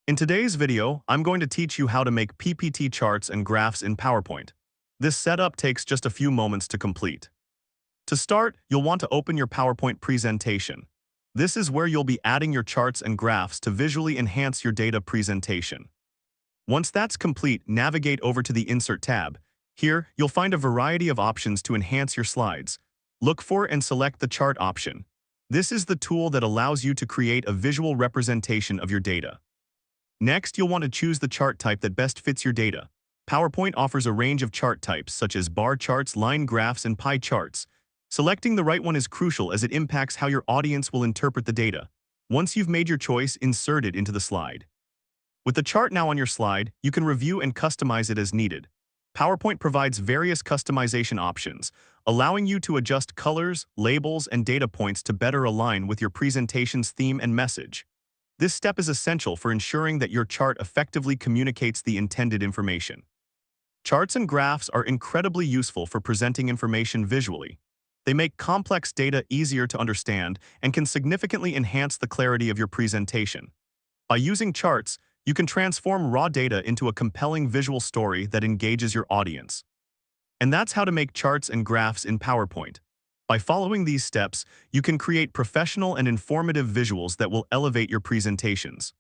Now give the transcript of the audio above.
In today's video, I'm going to teach you how to make PPT charts and graphs in PowerPoint. This setup takes just a few moments to complete. To start, you'll want to open your PowerPoint presentation. This is where you'll be adding your charts and graphs to visually enhance your data presentation. Once that's complete, navigate over to the Insert tab. Here, you'll find a variety of options to enhance your slides. Look for and select the Chart option. This is the tool that allows you to create a visual representation of your data. Next, you'll want to choose the chart type that best fits your data. PowerPoint offers a range of chart types such as bar charts, line graphs, and pie charts. Selecting the right one is crucial as it impacts how your audience will interpret the data. Once you've made your choice, insert it into the slide. With the chart now on your slide, you can review and customize it as needed. PowerPoint provides various customization options, allowing you to adjust colors, labels, and data points to better align with your presentation's theme and message. This step is essential for ensuring that your chart effectively communicates the intended information. Charts and graphs are incredibly useful for presenting information visually. They make complex data easier to understand and can significantly enhance the clarity of your presentation. By using charts, you can transform raw data into a compelling visual story that engages your audience. And that's how to make charts and graphs in PowerPoint. By following these steps, you can create professional and informative visuals that will elevate your presentations.